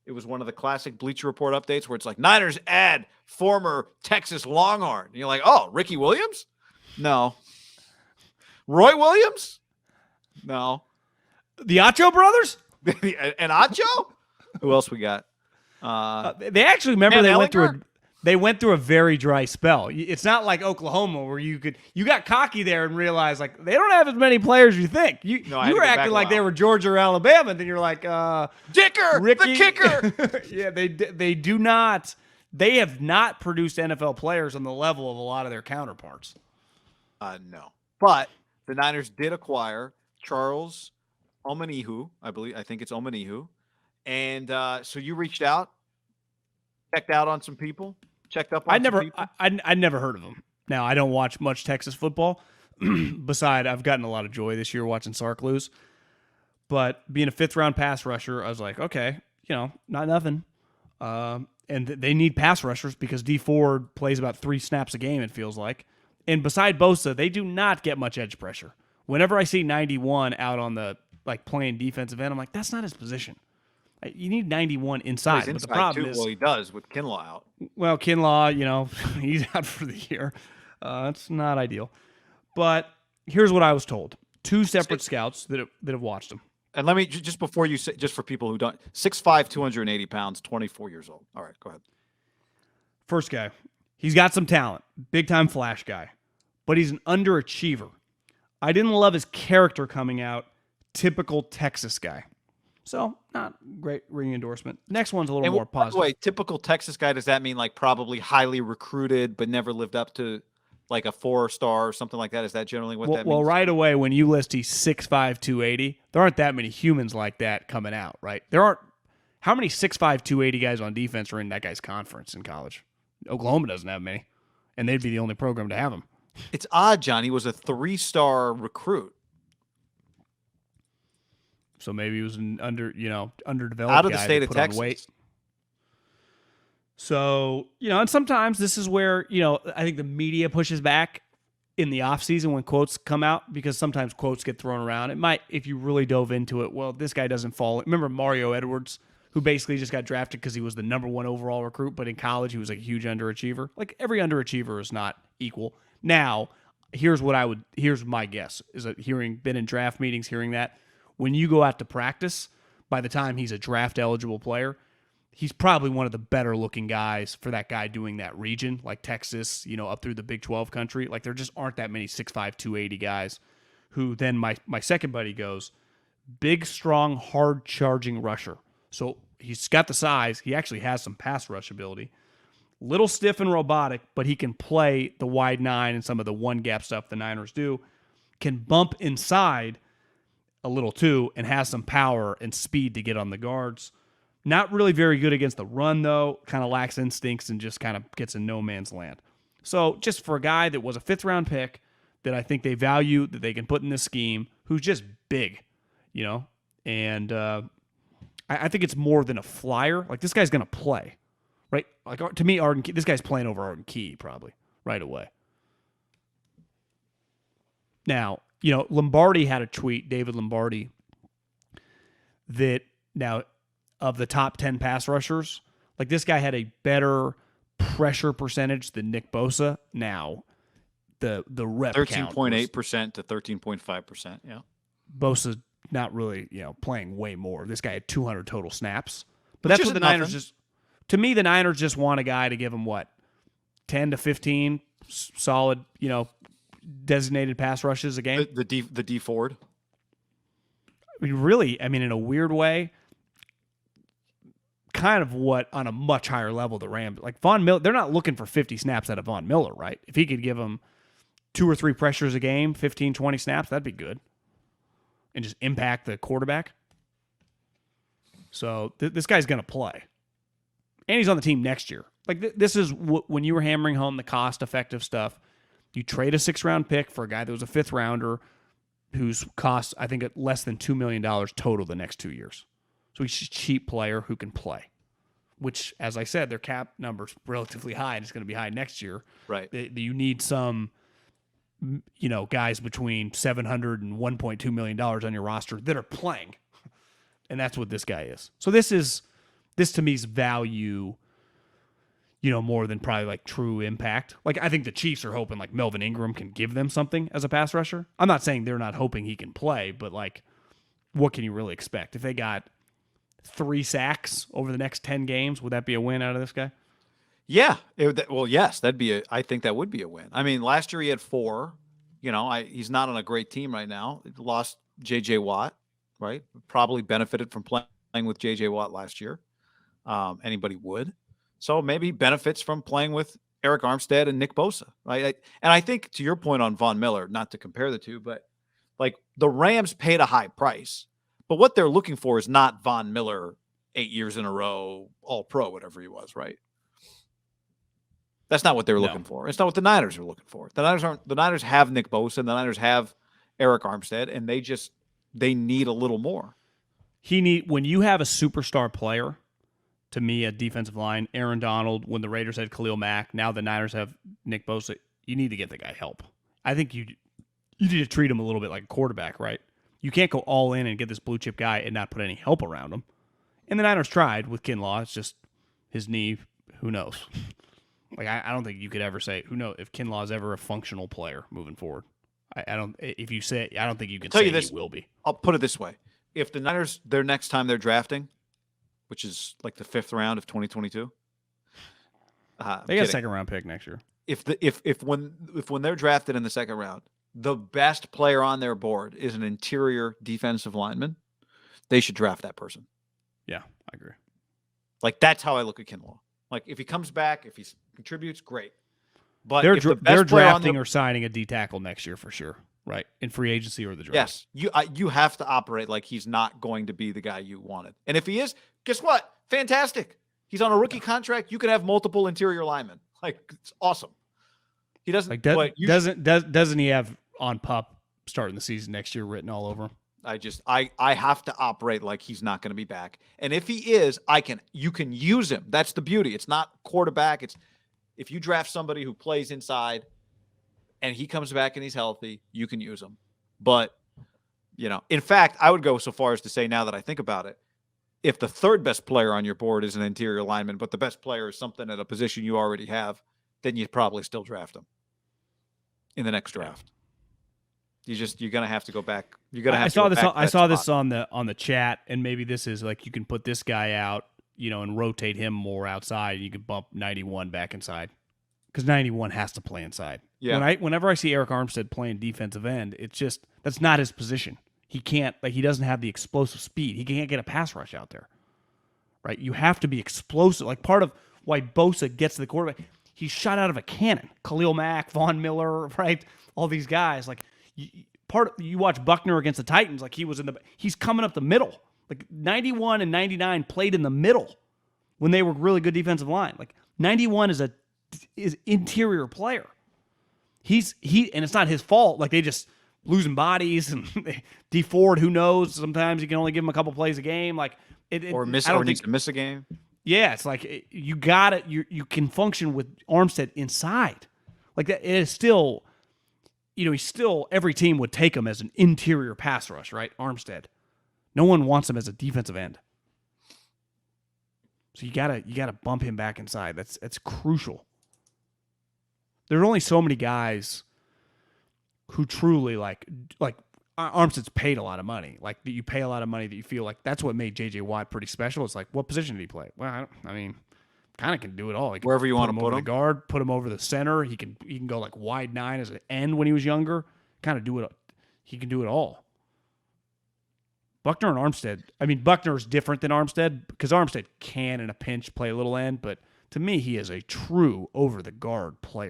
it was one of the classic Bleacher Report updates where it's like, Niners add former Texas Longhorn. And you're like, oh, Ricky Williams? No. Roy Williams? No. The Acho brothers? And Acho? Who else we got? They actually remember Sam they went through a very dry spell. It's not like Oklahoma where you got cocky there and realized like they don't have as many players as you think. You were acting like they were Georgia or Alabama, and then you're like, Dicker, Ricky. the kicker. Yeah, they do not. They have not produced NFL players on the level of a lot of their counterparts. No, but the Niners did acquire Charles Ominihu. I think it's Ominihu, and so you reached out, checked out on some people. Checked up on I never heard of him. Now, I don't watch much Texas football. Besides, I've gotten a lot of joy this year watching Sark lose. But being a fifth-round pass rusher, I was like, okay, not nothing. And they need pass rushers because D Ford plays about 3 snaps a game, it feels like. And beside Bosa, they do not get much edge pressure. Whenever I see 91 out on the playing defensive end, I'm like, that's not his position. You need 91 inside. But the problem is, he does with Kinlaw out. Well, Kinlaw, he's out for the year. It's not ideal. But here's what I was told: 2 separate scouts that have watched him. And let me just before you say, just for people who don't, 6'5", 280 pounds, 24 years old. All right, go ahead. First guy, he's got some talent, big time flash guy, but he's an underachiever. I didn't love his character coming out. Typical Texas guy. So, not great ringing endorsement. Next one's a little more positive. By the way, typical Texas guy, does that mean probably highly recruited but never lived up to a 4-star or something like that? Is that generally what that means? Well, right away, when you list he's 6'5", 280, there aren't that many humans like that coming out, right? There aren't. How many 6'5", 280 guys on defense are in that guy's conference in college? Oklahoma doesn't have many, and they'd be the only program to have him. It's odd, John. He was a 3-star recruit. So maybe he was an underdeveloped out of guy the state of Texas. Weight. So, and sometimes this is where, I think the media pushes back in the offseason when quotes come out, because sometimes quotes get thrown around. It might, if you really dove into it, well, this guy doesn't fall. Remember Mario Edwards, who basically just got drafted because he was the number 1 overall recruit, but in college he was a huge underachiever. Every underachiever is not equal. Now, here's my guess, is that been in draft meetings, hearing that, when you go out to practice, by the time he's a draft-eligible player, he's probably one of the better-looking guys for that guy doing that region, like Texas, up through the Big 12 country. There just aren't that many 6'5", 280 guys who then my second buddy goes, big, strong, hard-charging rusher. So he's got the size. He actually has some pass rush ability. Little stiff and robotic, but he can play the wide 9 and some of the one-gap stuff the Niners do. Can bump inside a little too, and has some power and speed to get on the guards. Not really very good against the run, though. Kind of lacks instincts and just kind of gets in no man's land. So just for a guy that was a 5th-round pick that I think they value, that they can put in this scheme, who's just big, and I think it's more than a flyer. This guy's going to play, right? To me, Arden Key, this guy's playing over Arden Key probably right away. Now, Lombardi had a tweet, David Lombardi, that now of the top 10 pass rushers, this guy had a better pressure percentage than Nick Bosa. Now, the rep 13.8% to 13.5%, yeah. Bosa's not really, playing way more. This guy had 200 total snaps. But that's what the Niners to me, the Niners just want a guy to give them 10 to 15 solid, designated pass rushes a game. The D Ford. Really, in a weird way, kind of what on a much higher level the Rams, Von Miller, they're not looking for 50 snaps out of Von Miller, right? If he could give them 2 or 3 pressures a game, 15, 20 snaps, that'd be good. And just impact the quarterback. So this guy's going to play. And he's on the team next year. This is when you were hammering home the cost-effective stuff. You trade a 6th-round pick for a guy that was a 5th-rounder whose costs, I think, at less than $2 million total the next 2 years. So he's a cheap player who can play, which, as I said, their cap number's relatively high, and it's going to be high next year. Right. You need some, guys between $700 and $1.2 million on your roster that are playing, and that's what this guy is. So this is This to me is value, more than probably like true impact. Like I think the Chiefs are hoping like Melvin Ingram can give them something as a pass rusher. I'm not saying they're not hoping he can play, but like what can you really expect? If they got 3 sacks over the next 10 games, would that be a win out of this guy? Yeah. Yes, I think that would be a win. I mean, last year he had 4. He's not on a great team right now. He lost J.J. Watt, right? Probably benefited from playing with J.J. Watt last year. Anybody would. So maybe he benefits from playing with Eric Armstead and Nick Bosa, right? And I think to your point on Von Miller, not to compare the two, but like the Rams paid a high price. But what they're looking for is not Von Miller 8 years in a row, all pro, whatever he was, right? That's not what they were looking for. It's not what the Niners are looking for. The Niners have Nick Bosa, and the Niners have Eric Armstead, and they need a little more. When you have a superstar player, to me, a defensive line, Aaron Donald, when the Raiders had Khalil Mack, now the Niners have Nick Bosa, you need to get the guy help. I think you need to treat him a little bit like a quarterback, right? You can't go all in and get this blue chip guy and not put any help around him. And the Niners tried with Kinlaw. It's just his knee, who knows? Like I don't think you could ever say, who knows if Kinlaw is ever a functional player moving forward. I don't think you can say he will be. I'll put it this way. If the Niners, their next time they're drafting, which is like the 5th round of 2022. They got a second round pick next year. If when they're drafted in the second round, the best player on their board is an interior defensive lineman, they should draft that person. Yeah, I agree. Like that's how I look at Kinlaw. Like if he comes back, if he contributes, great. But they're drafting or signing a D tackle next year for sure, right? In free agency or the draft. Yes, you have to operate like he's not going to be the guy you wanted. And if he is, guess what? Fantastic. He's on a rookie contract. You can have multiple interior linemen. Like it's awesome. He doesn't like doesn't he have on pup starting the season next year written all over him? I have to operate like he's not going to be back. And if he is, you can use him. That's the beauty. It's not quarterback. It's if you draft somebody who plays inside and he comes back and he's healthy, you can use him. But, in fact, I would go so far as to say now that I think about it, if the third best player on your board is an interior lineman, but the best player is something at a position you already have, then you'd probably still draft him in the next draft. You're gonna have to go back. I saw this on the chat, and maybe this is like you can put this guy out, and rotate him more outside. You can bump 91 back inside because 91 has to play inside. Yeah. Whenever I see Eric Armstead playing defensive end, it's just that's not his position. He can't he doesn't have the explosive speed. He can't get a pass rush out there, right? You have to be explosive. Like part of why Bosa gets to the quarterback, he's shot out of a cannon. Khalil Mack, Von Miller, right? All these guys like. You watch Buckner against the Titans, like he's coming up the middle. Like 91 and 99 played in the middle when they were really good defensive line. Like 91 is interior player. And it's not his fault. Like they just losing bodies and D Ford, who knows? Sometimes you can only give him a couple plays a game. Like needs to miss a game. Yeah, it's like you got it. You can function with Armstead inside. Like that. It is still. He's still, every team would take him as an interior pass rush, right? Armstead. No one wants him as a defensive end. So you gotta bump him back inside. That's crucial. There are only so many guys who truly like Armstead's paid a lot of money. Like you pay a lot of money that you feel like that's what made J.J. Watt pretty special. It's like, what position did he play? Well, kind of can do it all. Wherever you want to put him. The guard, put him over the center. He can go like wide 9 as an end when he was younger. Kind of do it. He can do it all. Buckner and Armstead. Buckner is different than Armstead because Armstead can in a pinch play a little end, but to me he is a true over the guard player.